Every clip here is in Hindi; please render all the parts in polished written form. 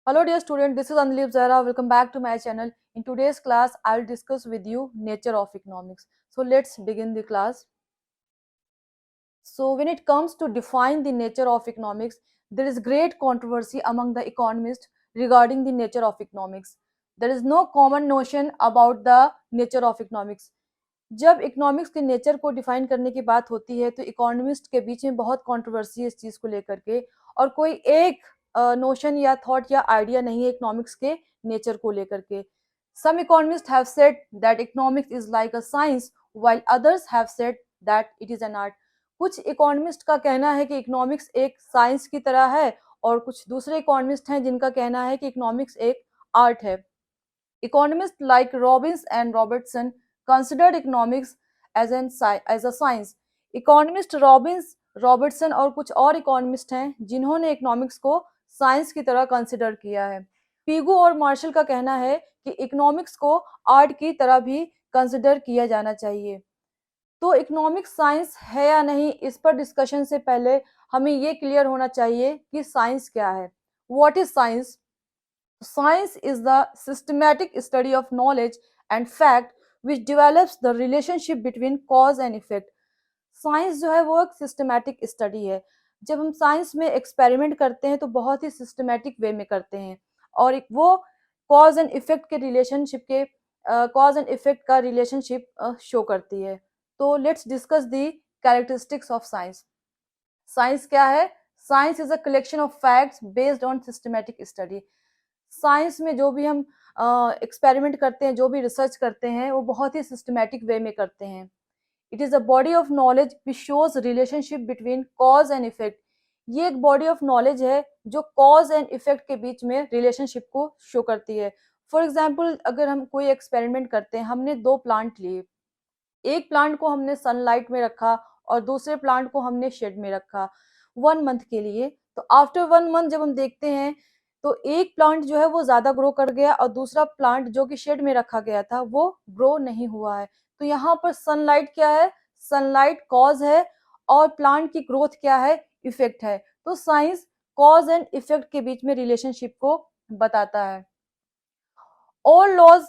Hello dear student, this is Anilip Zahra. Welcome back to my channel. In today's class, I'll discuss with you nature of economics. So let's begin the class. So when it comes to define the nature of economics, there is great controversy among the economists regarding the nature of economics. There is no common notion about the nature of economics. जब इकोनॉमिक्स के नेचर को डिफाइन करने की बात होती है तो इकोनॉमिस्ट के बीच में बहुत कंट्रोवर्सी है इस चीज़ को लेकर के और कोई एक नोशन या थॉट या आइडिया नहीं है इकोनॉमिक्स के नेचर को लेकर के. Some economist have said that economics is like a science while others have said that it is an art. कुछ इकोनॉमिस्ट का कहना है कि इकोनॉमिक्स एक साइंस की तरह है और कुछ दूसरे इकोनॉमिस्ट हैं जिनका कहना है कि इकोनॉमिक्स एक आर्ट है. Economists like Robbins and Robertson considered economics as a science. Economist Robins, Robertson और कुछ और इकोनॉमिस्ट हैं जिन्होंने इकोनॉमिक्स को साइंस की तरह कंसिडर किया है. पीगू और मार्शल का कहना है कि इकोनॉमिक्स को आर्ट की तरह भी कंसिडर किया जाना चाहिए. तो इकोनॉमिक्स साइंस है या नहीं, इस पर डिस्कशन से पहले हमें ये क्लियर होना चाहिए कि साइंस क्या है. What is science? Science is the systematic study of knowledge and fact which develops the relationship between cause and effect. Science जो है वो एक सिस्टमैटिक स्टडी है. जब हम साइंस में एक्सपेरिमेंट करते हैं तो बहुत ही सिस्टमैटिक वे में करते हैं और वो कॉज एंड इफेक्ट के रिलेशनशिप के कॉज एंड इफेक्ट का रिलेशनशिप शो करती है. तो let's discuss the characteristics of science. Science क्या है? Science is a collection of facts based on systematic study. Science में जो भी हम एक्सपेरिमेंट करते हैं, जो भी रिसर्च करते हैं, वो बहुत ही सिस्टमैटिक वे में करते हैं. It is a body of knowledge which shows relationship between cause and effect. ये एक बॉडी ऑफ नॉलेज है जो कॉज एंड इफेक्ट के बीच में रिलेशनशिप को शो करती है. फॉर एग्जाम्पल, अगर हम कोई एक्सपेरिमेंट करते हैं, हमने दो प्लांट लिए, एक प्लांट को हमने सनलाइट में रखा और दूसरे प्लांट को हमने शेड में रखा 1 मंथ के लिए. तो आफ्टर 1 मंथ जब हम देखते हैं तो एक प्लांट जो है वो ज्यादा ग्रो कर गया और दूसरा प्लांट जो कि शेड में रखा गया था वो ग्रो नहीं हुआ है. तो यहाँ पर सनलाइट क्या है? सनलाइट कॉज है और प्लांट की ग्रोथ क्या है? इफेक्ट है. तो साइंस कॉज एंड इफेक्ट के बीच में रिलेशनशिप को बताता है. All laws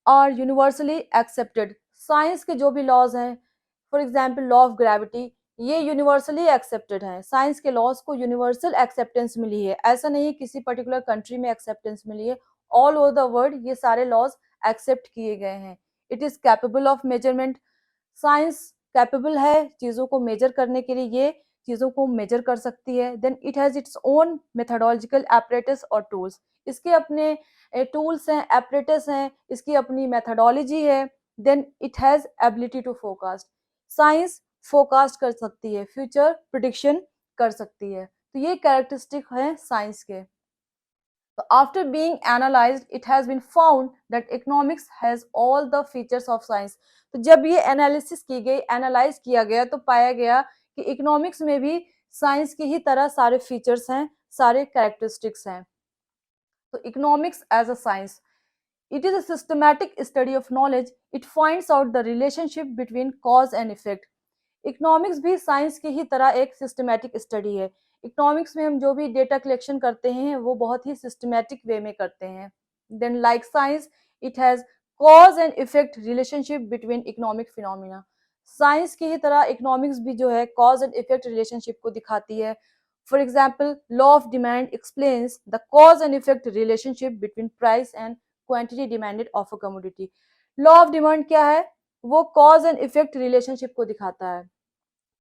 are universally accepted. Science के जो भी लॉज हैं, for example law of gravity, ये यूनिवर्सली एक्सेप्टेड हैं. साइंस के लॉज को यूनिवर्सल एक्सेप्टेंस मिली है, ऐसा नहीं किसी पर्टिकुलर कंट्री में एक्सेप्टेंस मिली है. ऑल ओवर द वर्ल्ड ये सारे लॉज एक्सेप्ट किए गए हैं. It is capable of measurement. Science capable है चीज़ों को मेजर करने के लिए, ये चीज़ों को मेजर कर सकती है. Then it has its own methodological apparatus और टूल्स. इसके अपने टूल्स हैं, एपरेटस हैं, इसकी अपनी मेथडोलॉजी है. Then it has ability to forecast. Science forecast कर सकती है, फ्यूचर प्रिडिक्शन कर सकती है. तो ये कैरेक्टरिस्टिक है साइंस के. So after being analyzed, it has been found that economics has all the features of science. तो जब ये एनालिसिस की गई, एनालाइज किया गया, तो पाया गया कि इकोनॉमिक्स में भी साइंस की ही तरह सारे फीचर्स हैं, सारे कैरेक्टरिस्टिक्स हैं. तो economics as a science, it is a systematic study of knowledge. It finds out the relationship between cause and effect. Economics भी साइंस की ही तरह एक सिस्टमैटिक स्टडी है. इकोनॉमिक्स में हम जो भी डेटा कलेक्शन करते हैं वो बहुत ही सिस्टमैटिक वे में करते हैं. Then like science, it has cause and effect relationship between economic phenomena. Science की ही तरह इकोनॉमिक्स भी जो है कॉज एंड इफेक्ट रिलेशनशिप को दिखाती है. For example, law of demand explains the cause and effect relationship between price and quantity demanded of a commodity. Law of demand क्या है? वो कॉज एंड इफेक्ट रिलेशनशिप को दिखाता है.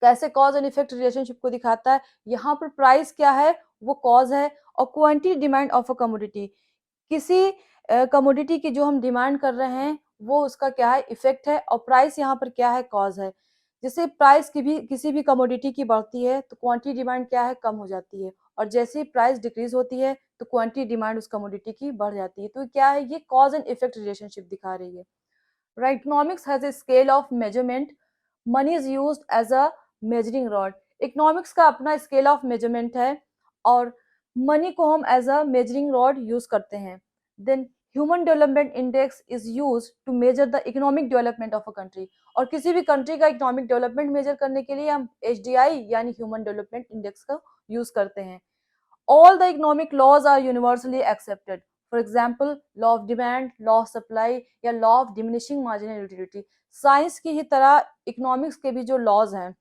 कैसे कॉज एंड इफेक्ट रिलेशनशिप को दिखाता है? यहाँ पर प्राइस क्या है? वो कॉज है. और quantity demand of a commodity, किसी कमोडिटी की जो हम डिमांड कर रहे हैं वो उसका क्या है? इफेक्ट है. और प्राइस यहाँ पर क्या है? कॉज है. जैसे प्राइस की भी किसी भी कमोडिटी की बढ़ती है तो क्वांटिटी डिमांड क्या है? कम हो जाती है. और जैसे ही प्राइस डिक्रीज होती है तो क्वांटिटी डिमांड उस कमोडिटी की बढ़ जाती है. तो क्या है? ये कॉज एंड इफेक्ट रिलेशनशिप दिखा रही है. Right, economics has a scale of measurement. Money is used as a measuring rod. Economics का अपना स्केल ऑफ मेजरमेंट है और मनी को हम as a measuring rod use करते हैं. Then human development index is use to measure the economic development of a country. और किसी भी कंट्री का इकोनॉमिक डेवलपमेंट मेजर करने के लिए हम HDI यानी ह्यूमन डेवलपमेंट इंडेक्स का यूज करते हैं. All the economic laws are universally accepted. For example, law of demand, law of supply या law of diminishing marginal utility. Science की ही तरह इकोनॉमिक्स के भी जो लॉज हैं,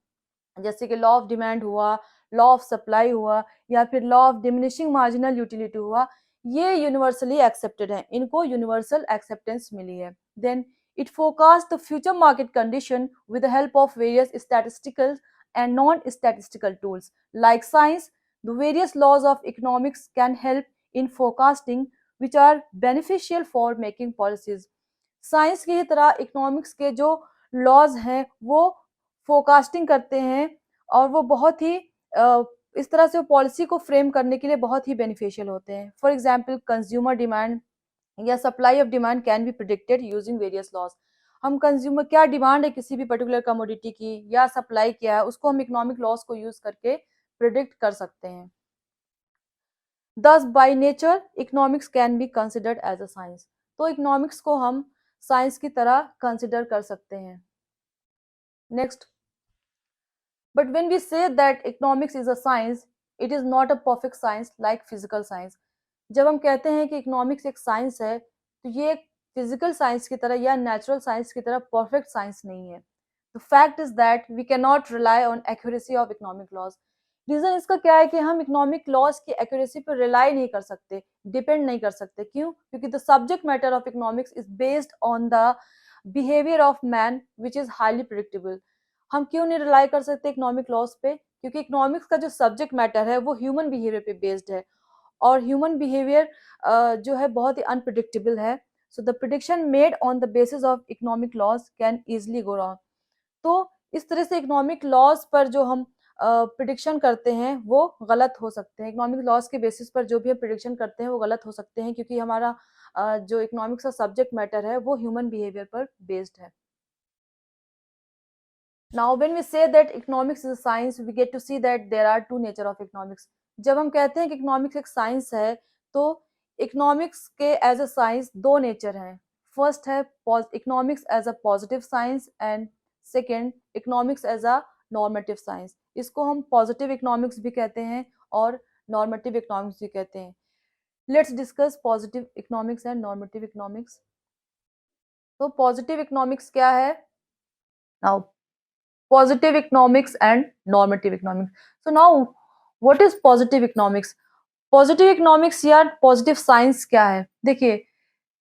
जैसे कि लॉ ऑफ डिमांड हुआ, लॉ ऑफ सप्लाई हुआ, या फिर law of diminishing marginal utility हुआ, ये यूनिवर्सली एक्सेप्टेड है, इनको यूनिवर्सल एक्सेप्टेंस मिली है. Then it forecast the future market condition with the help of various statistical and non-statistical tools. Like science, the various laws of economics can help in forecasting, which are beneficial for making policies. Science की ही तरह इकोनॉमिक्स के जो लॉज हैं वो फोरकास्टिंग करते हैं, और वो बहुत ही इस तरह से पॉलिसी को फ्रेम करने के लिए बहुत ही बेनिफिशियल होते हैं. फॉर एग्जांपल, कंज्यूमर डिमांड या supply of demand can be predicted using various laws. हम कंज्यूमर क्या डिमांड है किसी भी पर्टिकुलर कमोडिटी की या सप्लाई क्या है, उसको हम इकोनॉमिक लॉज को यूज करके प्रिडिक्ट कर सकते हैं. Thus, by nature, economics can be considered as a science. तो इकोनॉमिक्स को हम साइंस की तरह कंसिडर कर सकते हैं. Next, but when we say that economics is a science, it is not a perfect science like physical science. जब हम कहते हैं कि इकोनॉमिक्स एक साइंस है, तो ये एक फिजिकल साइंस की तरह या नेचुरल साइंस की तरह परफेक्ट साइंस नहीं है. The fact is that we cannot rely on accuracy of economic laws. Reason इसका क्या है कि हम इकोनॉमिक लॉज की एक्यूरेसी पर रिलाई नहीं कर सकते, डिपेंड नहीं कर सकते. क्यों? क्योंकि the subject matter of economics is based on the behaviour of man which is highly predictable. हम क्यों नहीं रिलाई कर सकते इकोनॉमिक लॉज पे? क्योंकि इकोनॉमिक्स का जो सब्जेक्ट मैटर है वो ह्यूमन बिहेवियर पे बेस्ड है, और ह्यूमन बिहेवियर जो है बहुत ही अनप्रिडिक्टेबल है. So the prediction made on the basis of economic laws can easily go wrong. तो इस तरह से इकोनॉमिक लॉज पर जो हम प्रिडिक्शन करते हैं वो गलत हो सकते हैं. इकोनॉमिक लॉज के बेसिस पर जो भी हम प्रिडिक्शन करते हैं वो गलत हो सकते हैं, क्योंकि हमारा जो इकोनॉमिक्स का सब्जेक्ट मैटर है वो ह्यूमन बिहेवियर पर बेस्ड है. Now, when we say that economics is a science, we get to see that there are two nature of economics. जब हम कहते हैं कि इकोनॉमिक्स एक साइंस है, तो इकोनॉमिक्स के एज अ साइंस दो नेचर हैं. फर्स्ट है economics as a positive science, and second economics as a normative science. इसको हम पॉजिटिव इकोनॉमिक्स भी कहते हैं और नॉर्मेटिव इकोनॉमिक्स भी कहते हैं. Let's discuss positive economics and normative economics. तो पॉजिटिव इकोनॉमिक्स क्या है? Now, positive economics and normative economics. So now, what is positive economics? Positive economics या positive science क्या है? देखिए,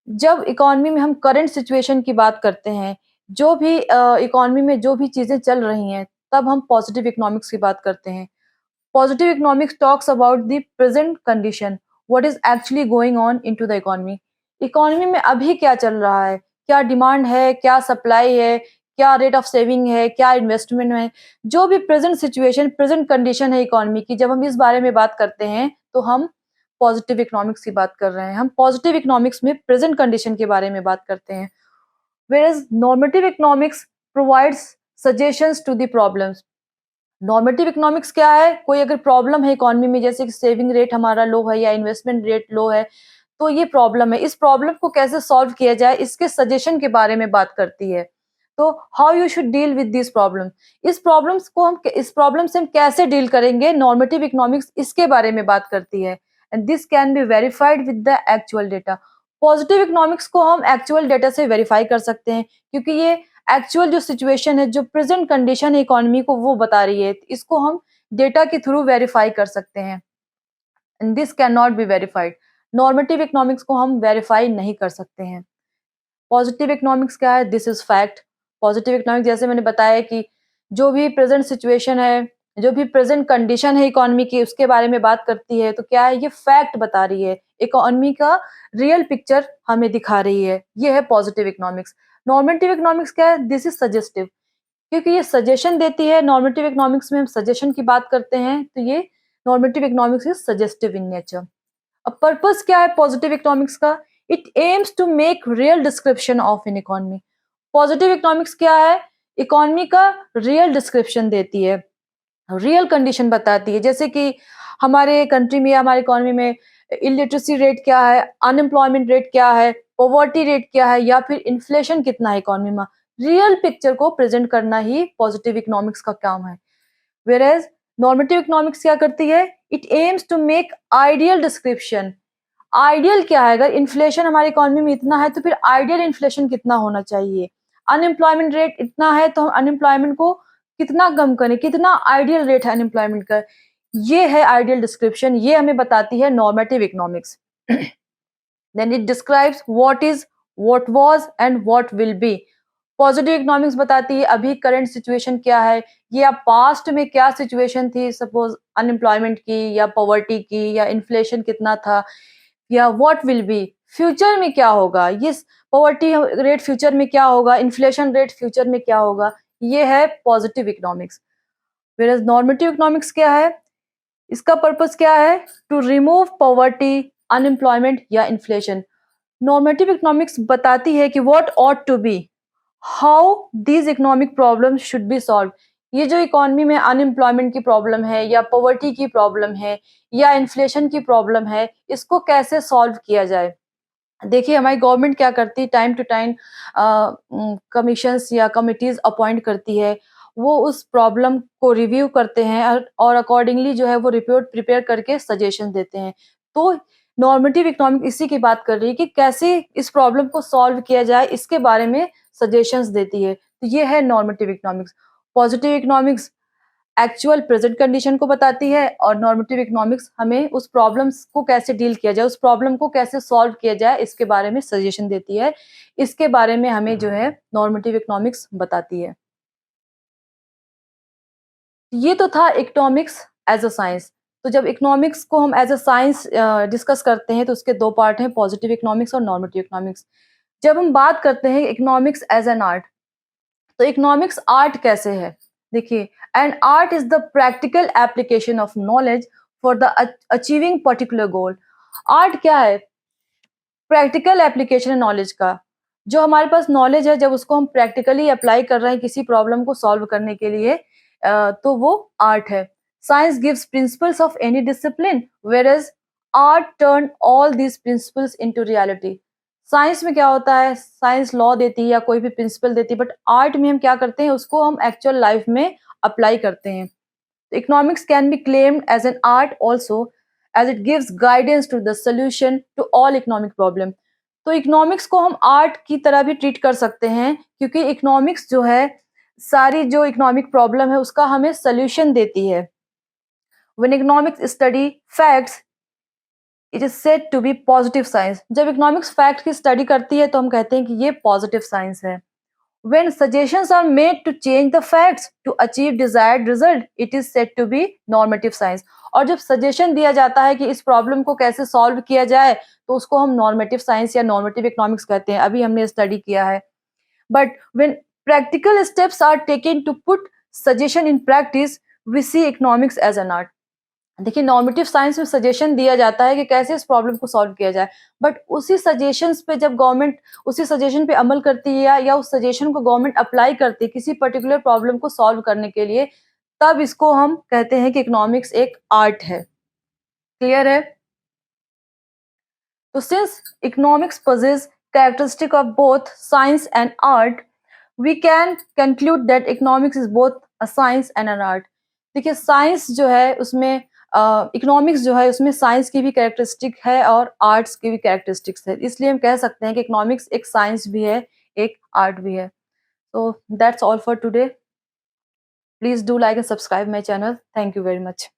जब इकोनॉमी में हम करंट सिचुएशन की बात करते हैं, जो भी इकोनॉमी में जो भी चीजें चल रही हैं, तब हम पॉजिटिव इकोनॉमिक्स की बात करते हैं. Positive economics talks about the present condition, what is actually going on into the economy. Economy में अभी क्या चल रहा है, क्या डिमांड है, क्या सप्लाई है, क्या रेट ऑफ सेविंग है, क्या इन्वेस्टमेंट है, जो भी प्रेजेंट सिचुएशन, प्रेजेंट कंडीशन है इकोनॉमी की, जब हम इस बारे में बात करते हैं तो हम पॉजिटिव इकोनॉमिक्स की बात कर रहे हैं. हम पॉजिटिव इकोनॉमिक्स में प्रेजेंट कंडीशन के बारे में बात करते हैं. whereas normative economics provides suggestions to the problems. Normative economics क्या है? कोई अगर प्रॉब्लम है इकोनॉमी में, जैसे कि सेविंग रेट हमारा लो है या इन्वेस्टमेंट रेट लो है, तो ये प्रॉब्लम है. इस प्रॉब्लम को कैसे सॉल्व किया जाए, इसके सजेशन के बारे में बात करती है. तो how you should deal with this problem. इस प्रॉब्लम से हम कैसे डील करेंगे, नॉर्मेटिव इकोनॉमिक्स इसके बारे में बात करती है. And this can be verified with the actual data. Positive economics को हम एक्चुअल डेटा से वेरीफाई कर सकते हैं, क्योंकि ये एक्चुअल जो सिचुएशन है, जो प्रेजेंट कंडीशन है इकोनॉमी को, वो बता रही है. इसको हम डेटा के थ्रू वेरीफाई कर सकते हैं. And this can not be verified. Normative economics को हम वेरीफाई नहीं कर सकते हैं. पॉजिटिव इकोनॉमिक्स क्या है? This is fact. Positive economics, जैसे मैंने बताया कि जो भी प्रेजेंट सिचुएशन है, जो भी प्रेजेंट कंडीशन है इकोनॉमी की, उसके बारे में बात करती है. तो क्या है? ये फैक्ट बता रही है, इकोनॉमी का रियल पिक्चर हमें दिखा रही है. ये है पॉजिटिव इकोनॉमिक्स. नॉर्मेटिव इकोनॉमिक्स क्या है? दिस इज सजेस्टिव, क्योंकि ये सजेशन देती है. नॉर्मेटिव इकोनॉमिक्स में हम सजेशन की बात करते हैं, तो ये normative economics is suggestive in nature. अब पर्पस क्या है पॉजिटिव इकोनॉमिक्स का? It aims to make real description of an economy. Positive economics क्या है? इकोनॉमी का रियल डिस्क्रिप्शन देती है, रियल कंडीशन बताती है. जैसे कि हमारे कंट्री में या हमारे इकोनॉमी में इलिटरेसी रेट क्या है, अनएम्प्लॉयमेंट रेट क्या है, पॉवर्टी रेट क्या है, या फिर इन्फ्लेशन कितना है इकोनॉमी में. रियल पिक्चर को प्रेजेंट करना ही पॉजिटिव इकोनॉमिक्स का काम है. वेयर एज नॉर्मेटिव इकोनॉमिक्स क्या करती है? It aims to make ideal description. Ideal क्या है? अगर इन्फ्लेशन हमारी इकोनॉमी में इतना है तो फिर आइडियल इन्फ्लेशन कितना होना चाहिए? अनएम्प्लॉयमेंट रेट इतना है तो हम अनएम्प्लॉयमेंट को कितना कम करें? कितना आइडियल रेट है अनएम्प्लॉयमेंट का? ये है आइडियल डिस्क्रिप्शन, ये हमें बताती है normative economics. Then it describes what is, what was and what will be. Positive economics बताती है अभी करंट सिचुएशन क्या है, या पास्ट में क्या सिचुएशन थी, सपोज अनएम्प्लॉयमेंट की या पॉवर्टी की या इन्फ्लेशन कितना था, या व्हाट विल बी, फ्यूचर में क्या होगा, ये पॉवर्टी रेट फ्यूचर में क्या होगा, इन्फ्लेशन रेट फ्यूचर में क्या होगा। ये है positive economics. Where normative economics क्या है? इसका पर्पस क्या है? टू रिमूव पॉवर्टी, अनएम्प्लॉयमेंट या इन्फ्लेशन। नॉर्मेटिव इकोनॉमिक्स बताती है कि what ought to be, how these economic problems should be solve. ये जो इकोनॉमी में अनएम्प्लॉयमेंट की प्रॉब्लम है या पॉवर्टी की प्रॉब्लम है या इन्फ्लेशन की प्रॉब्लम है, इसको कैसे सॉल्व किया जाए। देखिए हमारी गवर्नमेंट क्या करती है, टाइम टू टाइम कमीशंस या कमिटीज अपॉइंट करती है, वो उस प्रॉब्लम को रिव्यू करते हैं और अकॉर्डिंगली जो है वो रिपोर्ट प्रिपेयर करके सजेशन देते हैं। तो नॉर्मेटिव इकोनॉमिक इसी की बात कर रही है कि कैसे इस प्रॉब्लम को सॉल्व किया जाए, इसके बारे में सजेशंस देती है। तो ये है normative economics. Positive economics actual present condition को बताती है और नॉर्मेटिव इकोनॉमिक्स हमें उस प्रॉब्लम्स को कैसे डील किया जाए, उस प्रॉब्लम को कैसे सॉल्व किया जाए, इसके बारे में सजेशन देती है। इसके बारे में हमें जो है नॉर्मेटिव इकोनॉमिक्स बताती है। ये तो था इकोनॉमिक्स एज अ साइंस। तो जब इकोनॉमिक्स को हम एज अ साइंस डिस्कस करते हैं तो उसके दो पार्ट हैं, पॉजिटिव इकोनॉमिक्स और नॉर्मेटिव इकोनॉमिक्स। जब हम बात करते हैं इकोनॉमिक्स एज एन आर्ट, तो इकोनॉमिक्स आर्ट कैसे है? देखिए, and art is the practical application of knowledge for the achieving particular goal. Art क्या है? प्रैक्टिकल एप्लीकेशन है नॉलेज का। जो हमारे पास नॉलेज है, जब उसको हम प्रैक्टिकली अप्लाई कर रहे हैं किसी प्रॉब्लम को सॉल्व करने के लिए, तो वो आर्ट है। Science gives principles of any discipline, where as art turn all these principles into reality. Science में क्या होता है? साइंस लॉ देती है या कोई भी प्रिंसिपल देती है, बट आर्ट में हम क्या करते हैं? उसको हम एक्चुअल लाइफ में अप्लाई करते हैं। Economics can be claimed as an art also, as it gives guidance to the solution to all economic problem. तो इकोनॉमिक्स को हम आर्ट की तरह भी ट्रीट कर सकते हैं, क्योंकि इकोनॉमिक्स जो है सारी जो इकोनॉमिक प्रॉब्लम है उसका हमें सोल्यूशन देती है। When economics study facts, it is said to be positive science. जब इकोनॉमिक्स फैक्ट की स्टडी करती है तो हम कहते हैं कि ये पॉजिटिव साइंस है। When suggestions are made to change the facts to achieve desired result, it is said to be normative science. और जब सजेशन दिया जाता है कि इस प्रॉब्लम को कैसे सॉल्व किया जाए, तो उसको हम नॉर्मेटिव साइंस या नॉर्मेटिव इकोनॉमिक्स कहते हैं। अभी हमने स्टडी किया है। But when practical steps are taken to put suggestion in practice, we see economics as an art. देखिए, नॉर्मेटिव साइंस में सजेशन दिया जाता है कि कैसे इस प्रॉब्लम को सॉल्व किया जाए, बट उसी सजेशंस पे जब गवर्नमेंट उसी सजेशन पे अमल करती है या उस सजेशन को गवर्नमेंट अप्लाई करती है किसी पर्टिकुलर प्रॉब्लम को सॉल्व करने के लिए, तब इसको हम कहते हैं कि इकोनॉमिक्स एक आर्ट है। क्लियर है? तो since economics possess characteristic of both science and art, we can conclude that economics is both a science and an art. देखिए, साइंस जो है उसमें इकोनॉमिक्स जो है उसमें साइंस की भी कैरेक्टरिस्टिक है और आर्ट्स की भी कैरेक्टरिस्टिक्स है, इसलिए हम कह सकते हैं कि इकोनॉमिक्स एक साइंस भी है, एक आर्ट भी है। तो that's all for today. Please do like and subscribe my channel. Thank you very much.